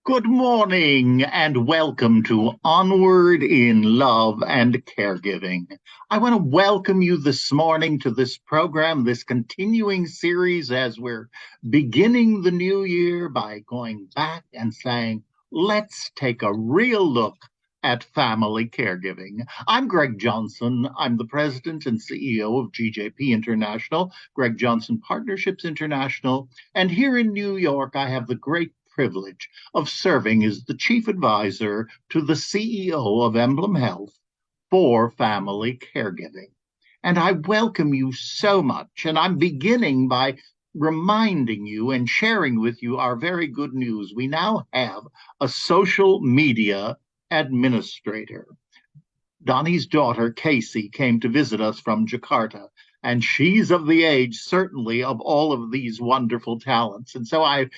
Good morning and welcome to Onward in Love and Caregiving. I want to welcome you this morning to this program, this continuing series as we're beginning the new year by going back and saying, let's take a real look at family caregiving. I'm Greg Johnson. I'm the president and CEO of GJP International, Greg Johnson Partnerships International. And here in New York, I have the great privilege of serving as the chief advisor to the CEO of Emblem Health for family caregiving. And I welcome you so much. And I'm beginning by reminding you and sharing with you our very good news. We now have a social media administrator. Donnie's daughter, Casey, came to visit us from Jakarta, and she's of the age, certainly, of all of these wonderful talents. And so I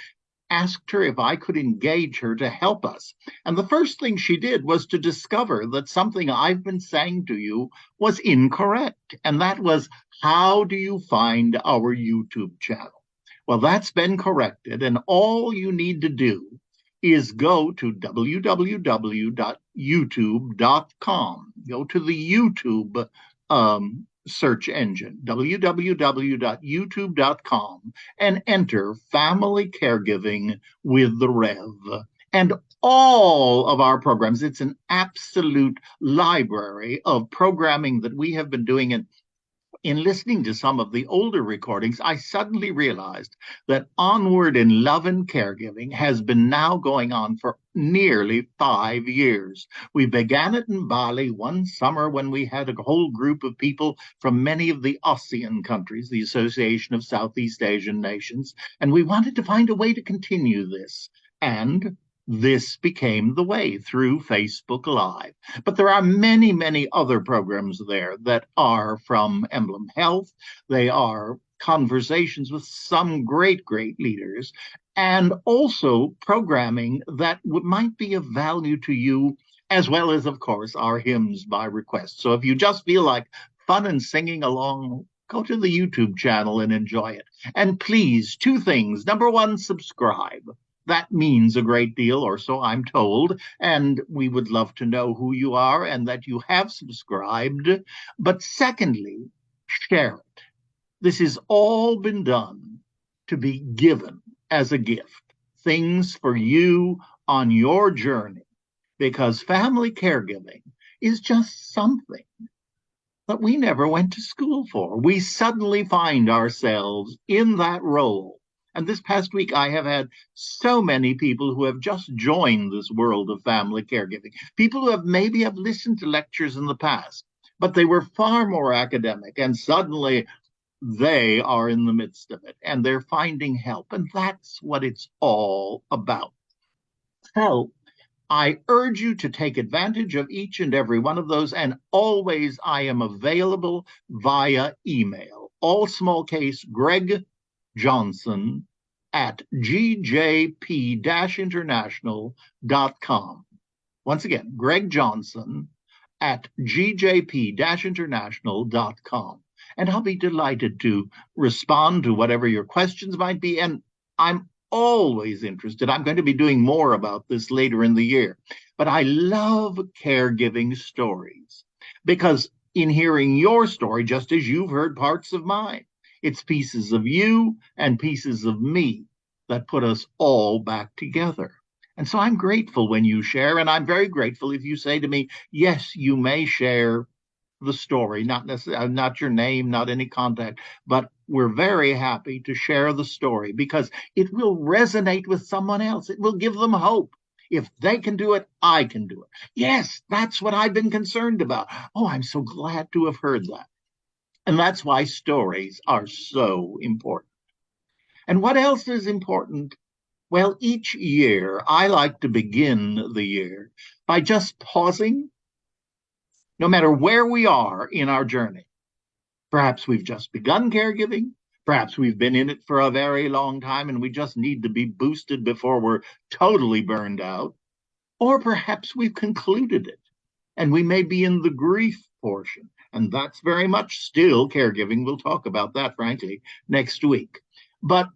asked her if I could engage her to help us. And the first thing she did was to discover that something I've been saying to you was incorrect. And that was, how do you find our YouTube channel? Well, that's been corrected. And all you need to do is go to www.youtube.com. Go to the YouTube search engine, www.youtube.com, and enter Family Caregiving with the Rev. And all of our programs, it's an absolute library of programming that we have been doing. And in listening to some of the older recordings, I suddenly realized that Onward in Love and Caregiving has been now going on for nearly 5 years. We began it in Bali one summer when we had a whole group of people from many of the ASEAN countries, the Association of Southeast Asian Nations, and we wanted to find a way to continue this. And this became the way through Facebook Live. But there are many, many other programs there that are from Emblem Health. They are conversations with some great, great leaders, and also programming that might be of value to you, as well as, of course, our hymns by request. So if you just feel like fun and singing along, go to the YouTube channel and enjoy it. And please, two things. Number one, subscribe. That means a great deal, or so I'm told, and we would love to know who you are and that you have subscribed. But secondly, share it. This has all been done to be given as a gift, things for you on your journey, because family caregiving is just something that we never went to school for. We suddenly find ourselves in that role. And this past week, I have had so many people who have just joined this world of family caregiving. People who have maybe have listened to lectures in the past, but they were far more academic. And suddenly they are in the midst of it and they're finding help. And that's what it's all about. So I urge you to take advantage of each and every one of those. And always I am available via email. All small case, Greg Johnson at gjp-international.com. Once again, Greg Johnson at gjp-international.com. And I'll be delighted to respond to whatever your questions might be. And I'm always interested. I'm going to be doing more about this later in the year. But I love caregiving stories because in hearing your story, just as you've heard parts of mine, it's pieces of you and pieces of me that put us all back together. And so I'm grateful when you share, and I'm very grateful if you say to me, yes, you may share the story, not necessarily, not your name, not any contact, but we're very happy to share the story because it will resonate with someone else. It will give them hope. If they can do it, I can do it. Yes, that's what I've been concerned about. Oh, I'm so glad to have heard that. And that's why stories are so important. And what else is important? Well, each year, I like to begin the year by just pausing, no matter where we are in our journey. Perhaps we've just begun caregiving. Perhaps we've been in it for a very long time and we just need to be boosted before we're totally burned out. Or perhaps we've concluded it and we may be in the grief portion. And that's very much still caregiving. We'll talk about that, frankly, next week. But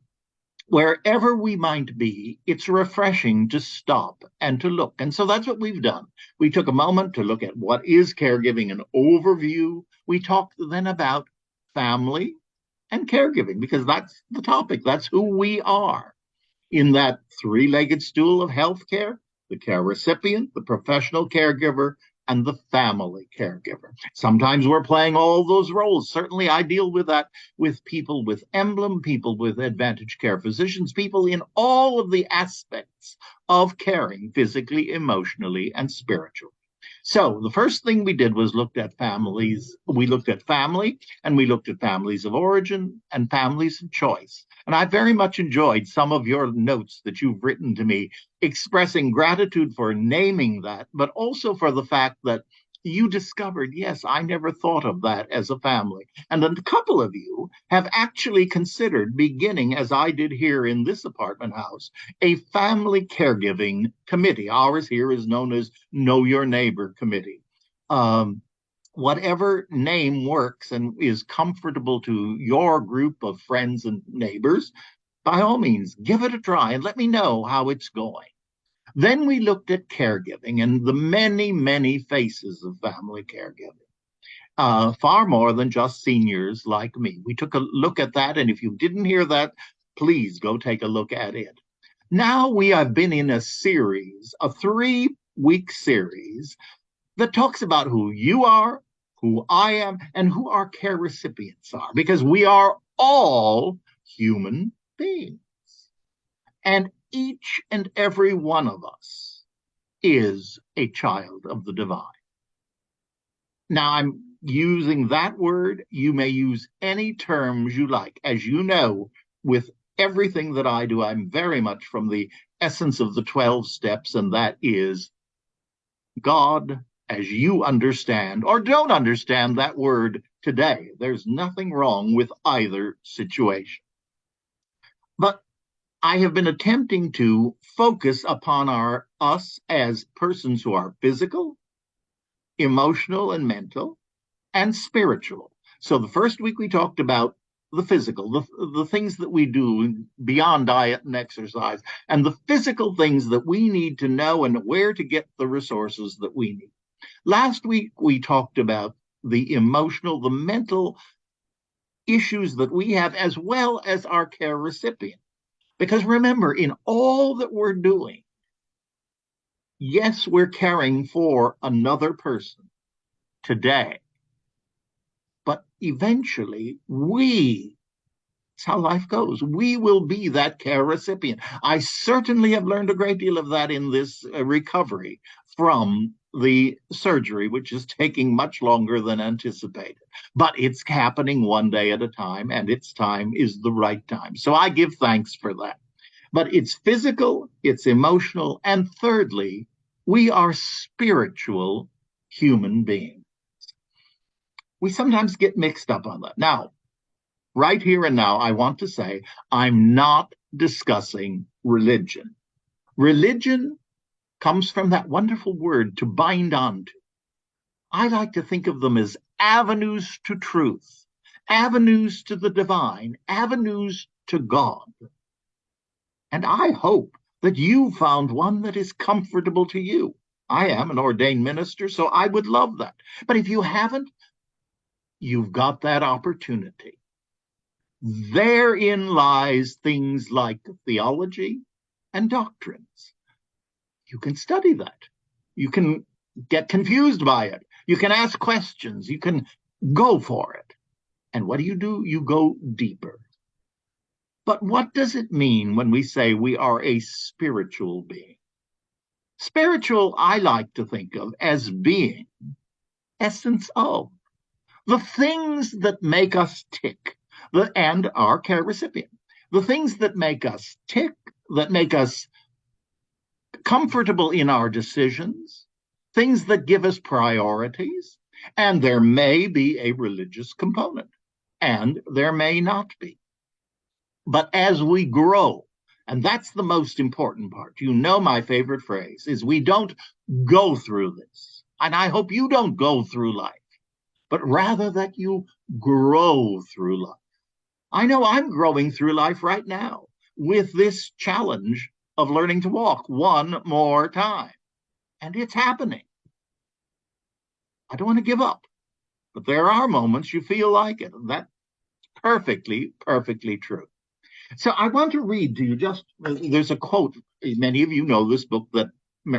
Wherever we might be, it's refreshing to stop and to look. And so that's what we've done. We took a moment to look at what is caregiving, an overview. We talked then about family and caregiving, because that's the topic. That's who we are in that three-legged stool of healthcare: the care recipient, the professional caregiver, and the family caregiver. Sometimes we're playing all those roles. Certainly, I deal with that with people with emblem, people with advantage care physicians, people in all of the aspects of caring physically, emotionally, and spiritually. So the first thing we did was looked at families. We looked at family, and we looked at families of origin and families of choice. And I very much enjoyed some of your notes that you've written to me, expressing gratitude for naming that, but also for the fact that you discovered, yes, I never thought of that as a family. And a couple of you have actually considered beginning, as I did here in this apartment house, a family caregiving committee. Ours here is known as Know Your Neighbor Committee. Whatever name works and is comfortable to your group of friends and neighbors, by all means, give it a try and let me know how it's going. Then we looked at caregiving and the many, many faces of family caregiving. Far more than just seniors like me. We took a look at that, and if you didn't hear that, please go take a look at it. Now we have been in a series, a 3-week series, that talks about who you are, who I am, and who our care recipients are, because we are all human beings. And each and every one of us is a child of the divine. Now, I'm using that word. You may use any terms you like. As you know, with everything that I do, I'm very much from the essence of the 12 steps, and that is God as you understand or don't understand that word today. There's nothing wrong with either situation. But I have been attempting to focus upon us as persons who are physical, emotional, and mental, and spiritual. So the first week we talked about the physical, the things that we do beyond diet and exercise, and the physical things that we need to know and where to get the resources that we need. Last week we talked about the emotional, the mental issues that we have, as well as our care recipient. Because remember, in all that we're doing, yes, we're caring for another person today, but eventually that's how life goes. We will be that care recipient. I certainly have learned a great deal of that in this recovery from the surgery, which is taking much longer than anticipated. But it's happening one day at a time, and its time is the right time. So I give thanks for that. But it's physical, it's emotional, and thirdly, we are spiritual human beings. We sometimes get mixed up on that. Now, right here and now, I want to say I'm not discussing religion. Religion comes from that wonderful word to bind onto. I like to think of them as avenues to truth, avenues to the divine, avenues to God. And I hope that you found one that is comfortable to you. I am an ordained minister, so I would love that. But if you haven't, you've got that opportunity. Therein lies things like theology and doctrines. You can study that. You can get confused by it. You can ask questions. You can go for it. And what do? You go deeper. But what does it mean when we say we are a spiritual being? Spiritual, I like to think of as being essence of the things that make us tick, and our care recipient, the things that make us tick, that make us comfortable in our decisions, things that give us priorities, and there may be a religious component, and there may not be. But as we grow, and that's the most important part, you know my favorite phrase is we don't go through this, and I hope you don't go through life, but rather that you grow through life. I know I'm growing through life right now. with this challenge of learning to walk one more time. And it's happening. I don't want to give up, but there are moments you feel like it. That's perfectly, perfectly true. So I want to read to you there's a quote. Many of you know this book that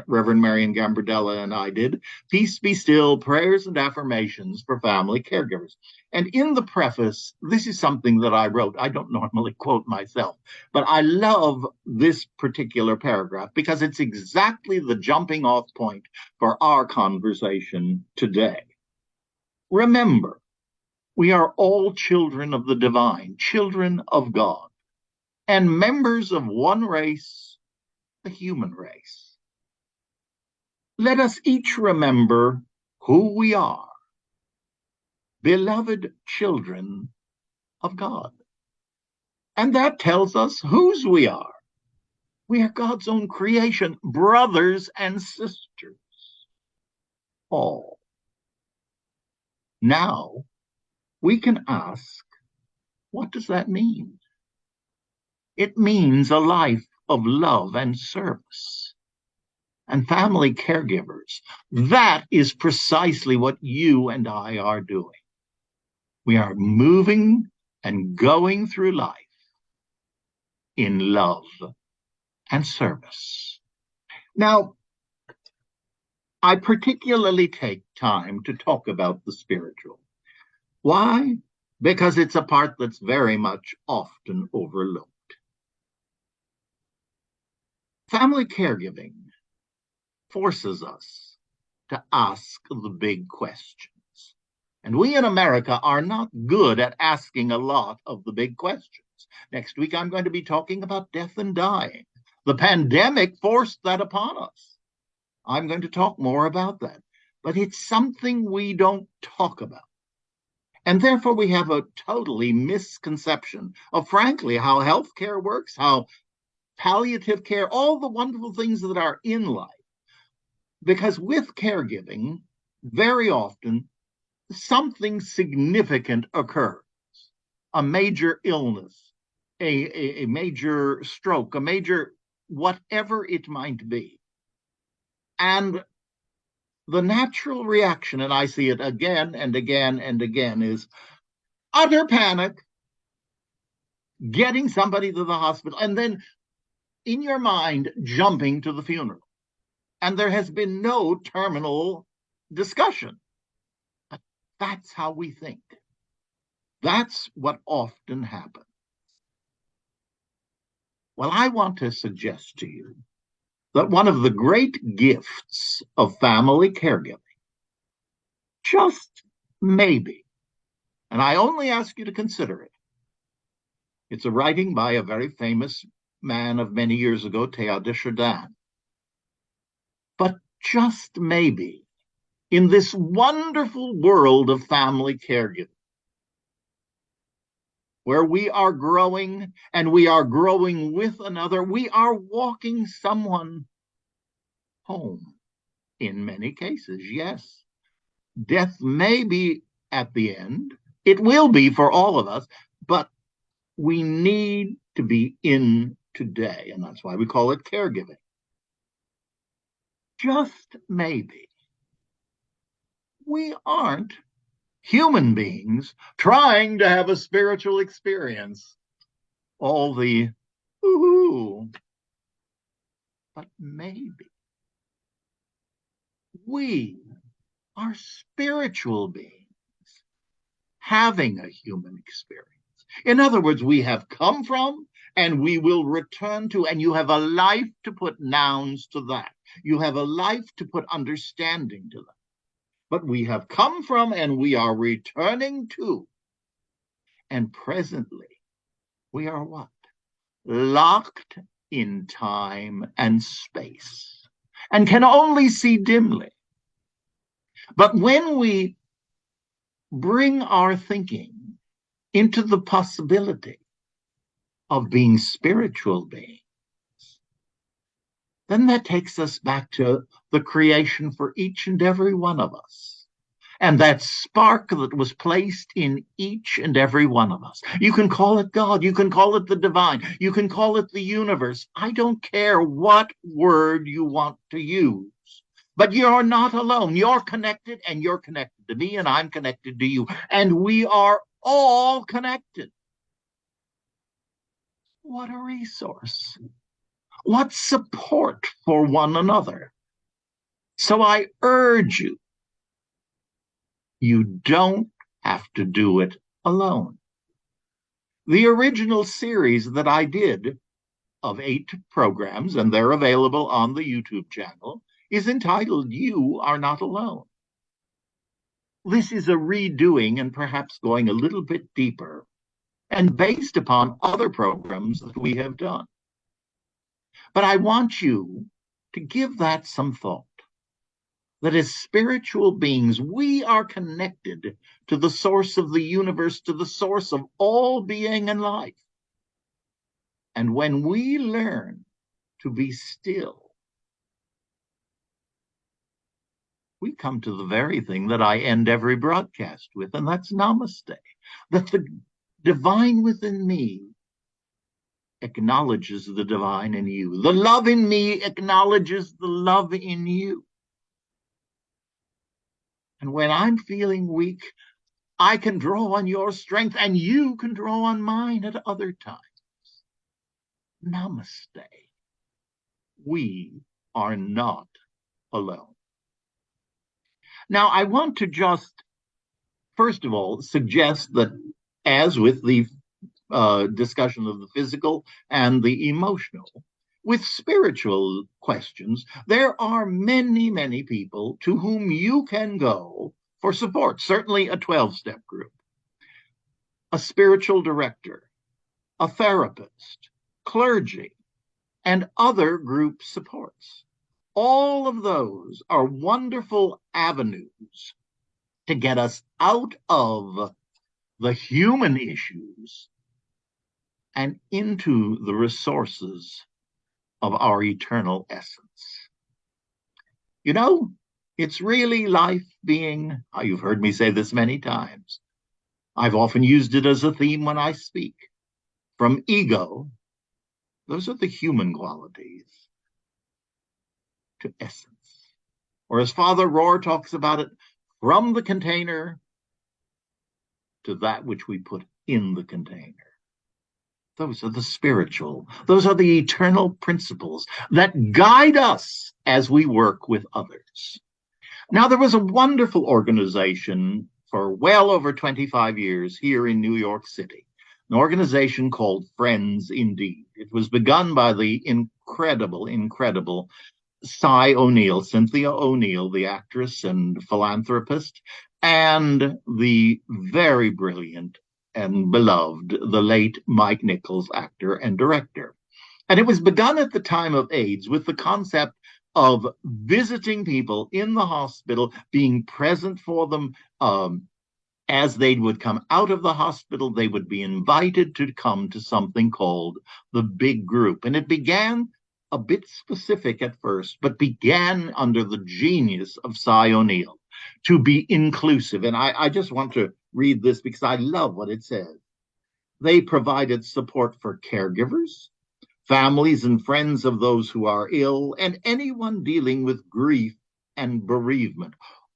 Reverend Marion Gambardella and I did, Peace Be Still, Prayers and Affirmations for Family Caregivers. And in the preface, this is something that I wrote. I don't normally quote myself, but I love this particular paragraph because it's exactly the jumping off point for our conversation today. Remember, we are all children of the divine, children of God, and members of one race, the human race. Let us each remember who we are, beloved children of God. And that tells us whose we are. We are God's own creation, brothers and sisters, all. Now, we can ask, what does that mean? It means a life of love and service. And family caregivers, that is precisely what you and I are doing. We are moving and going through life in love and service. Now, I particularly take time to talk about the spiritual. Why? Because it's a part that's very much often overlooked. Family caregiving forces us to ask the big questions. And we in America are not good at asking a lot of the big questions. Next week, I'm going to be talking about death and dying. The pandemic forced that upon us. I'm going to talk more about that. But it's something we don't talk about. And therefore, we have a totally misconception of, frankly, how healthcare works, how palliative care, all the wonderful things that are in life. Because with caregiving, very often, something significant occurs. A major illness, a major stroke, a major whatever it might be. And the natural reaction, and I see it again and again and again, is utter panic, getting somebody to the hospital, and then in your mind, jumping to the funeral. And there has been no terminal discussion. But that's how we think. That's what often happens. Well, I want to suggest to you that one of the great gifts of family caregiving, just maybe, and I only ask you to consider it, it's a writing by a very famous man of many years ago, Teilhard de Chardin. But just maybe, in this wonderful world of family caregiving, where we are growing and we are growing with another, we are walking someone home in many cases, yes. Death may be at the end. It will be for all of us, but we need to be in today, and that's why we call it caregiving. Just maybe we aren't human beings trying to have a spiritual experience. All the ooh, but maybe we are spiritual beings having a human experience. In other words, we have come from and we will return to, and you have a life to put nouns to that. You have a life to put understanding to that. But we have come from and we are returning to. And presently, we are what? Locked in time and space and can only see dimly. But when we bring our thinking into the possibility of being spiritual beings, then that takes us back to the creation for each and every one of us. And that spark that was placed in each and every one of us. You can call it God, you can call it the divine, you can call it the universe. I don't care what word you want to use. But you're not alone. You're connected, and you're connected to me, and I'm connected to you. And we are all connected. What a resource. What support for one another. So I urge you, you don't have to do it alone. The original series that I did of 8 programs, and they're available on the YouTube channel, is entitled You Are Not Alone. This is a redoing and perhaps going a little bit deeper and based upon other programs that we have done. But I want you to give that some thought. That as spiritual beings, we are connected to the source of the universe, to the source of all being and life. And when we learn to be still, we come to the very thing that I end every broadcast with, and that's namaste. That the divine within me acknowledges the divine in you. The love in me acknowledges the love in you. And when I'm feeling weak, I can draw on your strength, and you can draw on mine at other times. Namaste. We are not alone. Now, I want to just, first of all, suggest that, as with the discussion of the physical and the emotional, with spiritual questions, there are many, many people to whom you can go for support. Certainly a 12-step group, a spiritual director, a therapist, clergy, and other group supports. All of those are wonderful avenues to get us out of the human issues and into the resources of our eternal essence. You know, it's really life being, you've heard me say this many times. I've often used it as a theme when I speak. From ego, those are the human qualities, to essence. Or as Father Rohr talks about it, from the container to that which we put in the container. Those are the spiritual, those are the eternal principles that guide us as we work with others. Now, there was a wonderful organization for well over 25 years here in New York City, an organization called Friends Indeed. It was begun by the incredible Cy O'Neill, Cynthia O'Neill, the actress and philanthropist, and the very brilliant and beloved, the late Mike Nichols, actor and director. And it was begun at the time of AIDS with the concept of visiting people in the hospital, being present for them. As they would come out of the hospital, they would be invited to come to something called the big group. And it began a bit specific at first, but began under the genius of Cy O'Neill to be inclusive. And I just want to read this because I love what it says. They provided support for caregivers, families and friends of those who are ill, and anyone dealing with grief and bereavement.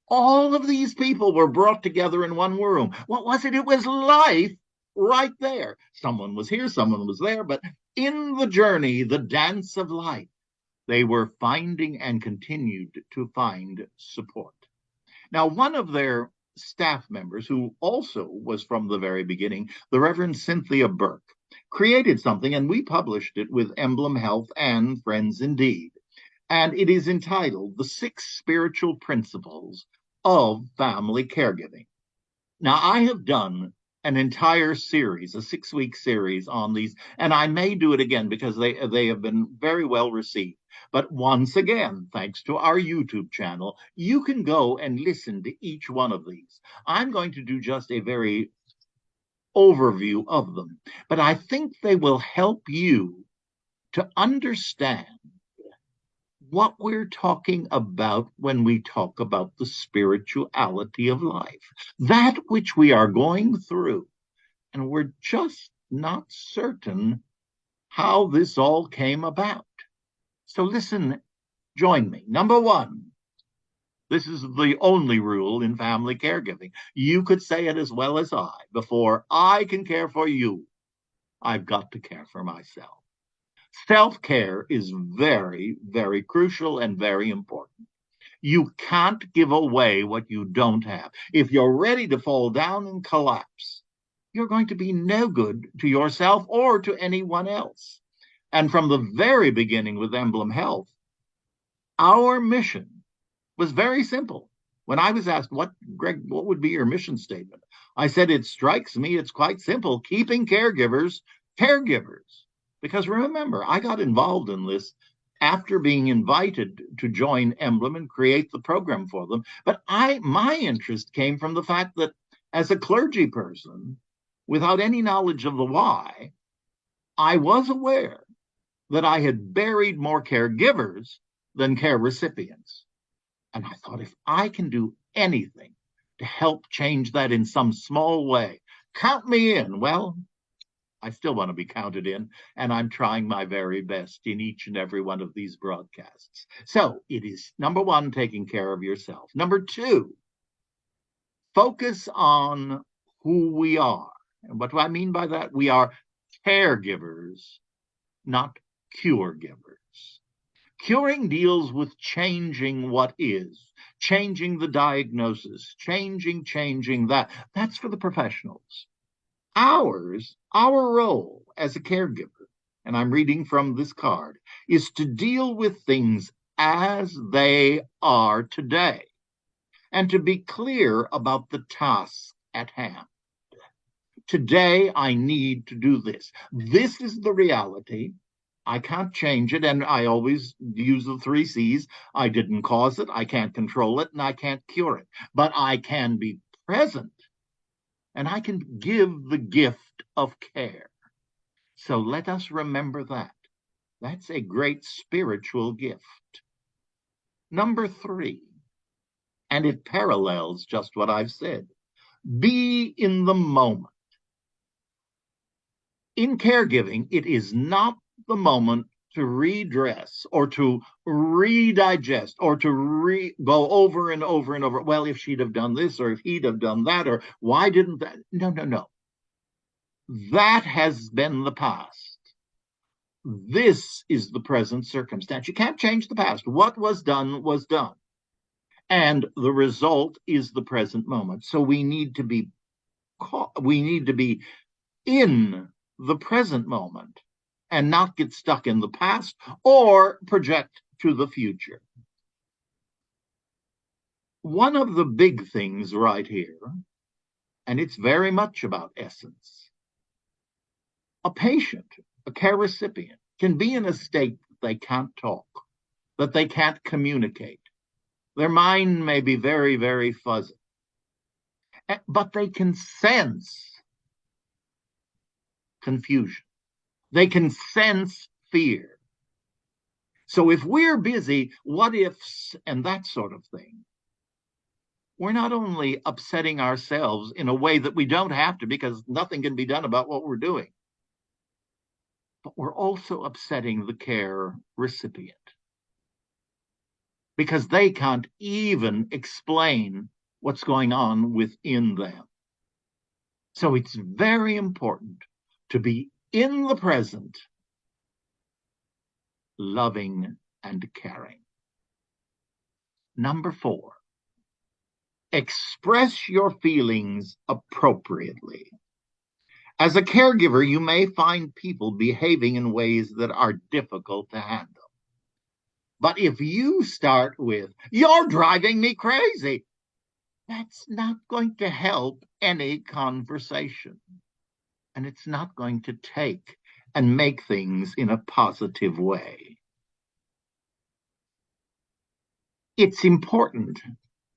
All of these people were brought together in one room. What was it? It was life right there. Someone was here, someone was there, but in the journey, the dance of life, they were finding and continued to find support. Now, one of their staff members, who also was from the very beginning, the Reverend Cynthia Burke, created something, and we published it with Emblem Health and Friends Indeed. And it is entitled The 6 Spiritual Principles of Family Caregiving. Now, I have done an entire series, a 6-week series on these, and I may do it again because they have been very well received. But once again, thanks to our YouTube channel, you can go and listen to each one of these. I'm going to do just a very overview of them, but I think they will help you to understand what we're talking about when we talk about the spirituality of life, that which we are going through, and we're just not certain how this all came about. So listen, join me. Number one, this is the only rule in family caregiving. You could say it as well as I. Before I can care for you, I've got to care for myself. Self-care is very, very crucial and very important. You can't give away what you don't have. If you're ready to fall down and collapse, you're going to be no good to yourself or to anyone else. And from the very beginning with Emblem Health, our mission was very simple. When I was asked, Greg, what would be your mission statement? I said, it strikes me, it's quite simple, keeping caregivers, caregivers. Because remember, I got involved in this after being invited to join Emblem and create the program for them. But my interest came from the fact that as a clergy person, without any knowledge of the why, I was aware that I had buried more caregivers than care recipients. And I thought, if I can do anything to help change that in some small way, count me in. Well, I still want to be counted in, and I'm trying my very best in each and every one of these broadcasts. So it is, number one, taking care of yourself. Number two, focus on who we are. And what do I mean by that? We are caregivers, not cure givers. Curing deals with changing what is, changing the diagnosis, changing that. That's for the professionals. Our role as a caregiver, and I'm reading from this card, is to deal with things as they are today and to be clear about the task at hand. Today, I need to do this. This is the reality. I can't change it, and I always use the 3 C's. I didn't cause it, I can't control it, and I can't cure it. But I can be present, and I can give the gift of care. So let us remember that. That's a great spiritual gift. Number 3, and it parallels just what I've said, be in the moment. In caregiving, it is not the moment to redress or to redigest or to go over and over and over. Well, if she'd have done this or if he'd have done that, or why didn't that? No. That has been the past. This is the present circumstance. You can't change the past. What was done was done. And the result is the present moment. So we need to be in the present moment and not get stuck in the past or project to the future. One of the big things right here, and it's very much about essence, a patient, a care recipient, can be in a state that they can't talk, that they can't communicate. Their mind may be very, very fuzzy, but they can sense confusion. They can sense fear. So if we're busy, what ifs and that sort of thing, we're not only upsetting ourselves in a way that we don't have to because nothing can be done about what we're doing, but we're also upsetting the care recipient because they can't even explain what's going on within them. So it's very important to be in the present, loving and caring. Number 4, express your feelings appropriately. As a caregiver, you may find people behaving in ways that are difficult to handle. But if you start with, "You're driving me crazy," that's not going to help any conversation. And it's not going to take and make things in a positive way. It's important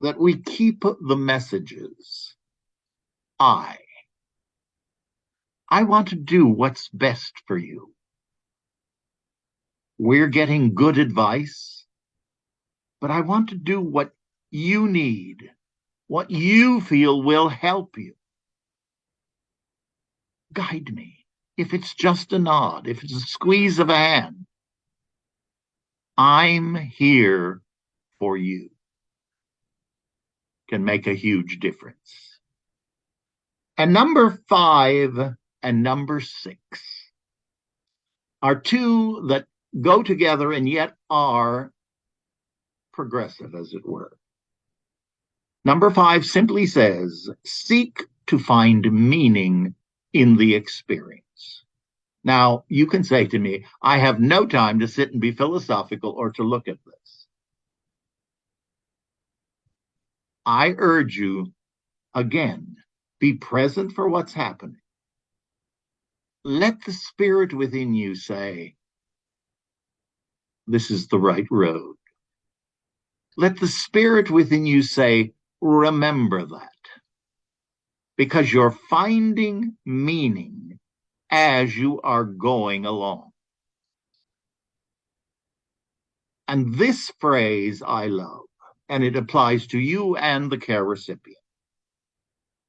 that we keep the messages. I want to do what's best for you. We're getting good advice. but I want to do what you need, what you feel will help you. Guide me. If it's just a nod, if it's a squeeze of a hand, I'm here for you. Can make a huge difference. And number 5 and number 6 are two that go together and yet are progressive, as it were. Number 5 simply says, seek to find meaning in the experience. Now, you can say to me, I have no time to sit and be philosophical or to look at this. I urge you, again, be present for what's happening. Let the spirit within you say, this is the right road. Let the spirit within you say, remember that. Because you're finding meaning as you are going along. And this phrase I love, and it applies to you and the care recipient.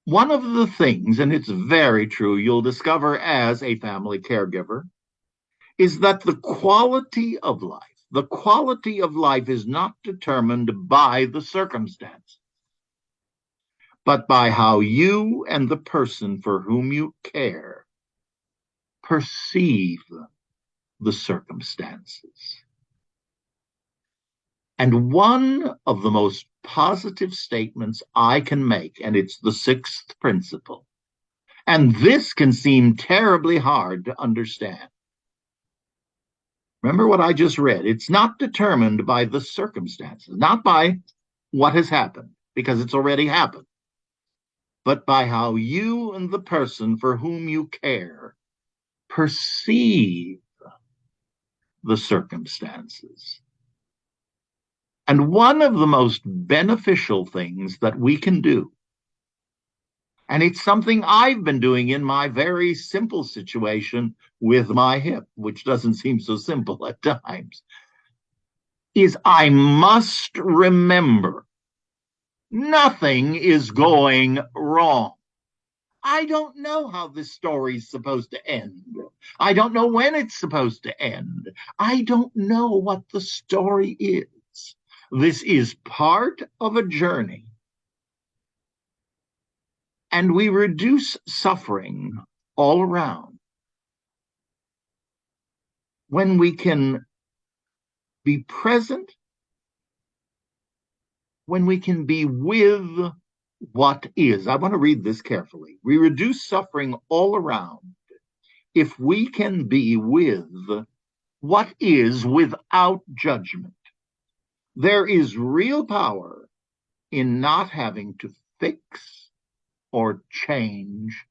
One of the things, and it's very true, you'll discover as a family caregiver, is that the quality of life is not determined by the circumstance, but by how you and the person for whom you care perceive the circumstances. And one of the most positive statements I can make, and it's the 6th principle, and this can seem terribly hard to understand. Remember what I just read. It's not determined by the circumstances, not by what has happened, because it's already happened, but by how you and the person for whom you care perceive the circumstances. And one of the most beneficial things that we can do, and it's something I've been doing in my very simple situation with my hip, which doesn't seem so simple at times, is I must remember nothing is going wrong. I don't know how this story is supposed to end. I don't know when it's supposed to end. I don't know what the story is. This is part of a journey. And we reduce suffering all around when we can be present, when we can be with what is. I want to read this carefully. We reduce suffering all around if we can be with what is without judgment. There is real power in not having to fix or change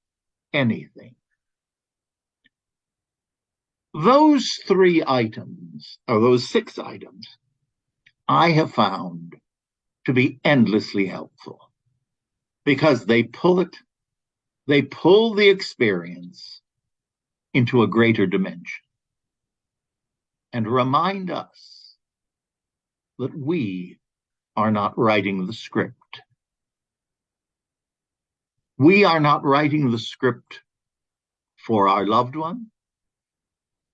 anything. Those 3 items, or those 6 items, I have found to be endlessly helpful because they pull the experience into a greater dimension and remind us that we are not writing the script. We are not writing the script for our loved one,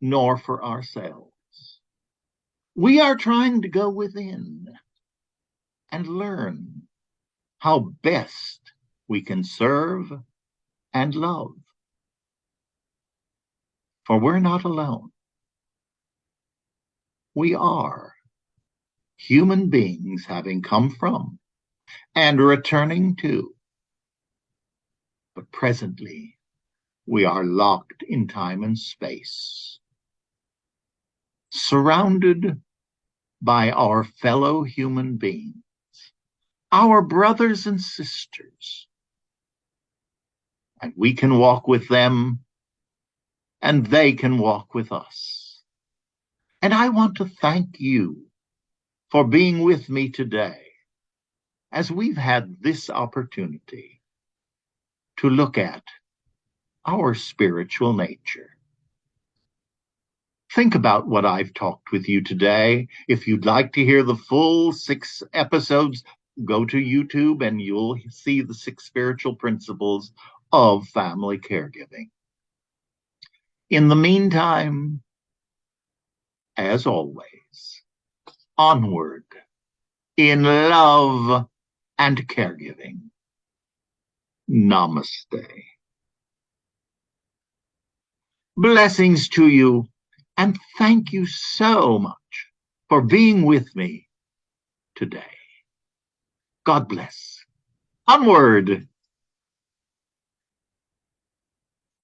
nor for ourselves. We are trying to go within and learn how best we can serve and love. For we're not alone. We are human beings having come from and returning to. But presently, we are locked in time and space, surrounded by our fellow human beings, our brothers and sisters. And we can walk with them, and they can walk with us. And I want to thank you for being with me today as we've had this opportunity to look at our spiritual nature. Think about what I've talked with you today. If you'd like to hear the full 6 episodes, go to YouTube and you'll see the 6 spiritual principles of family caregiving. In the meantime, as always, onward in love and caregiving. Namaste. Blessings to you, and thank you so much for being with me today. God bless. Onward.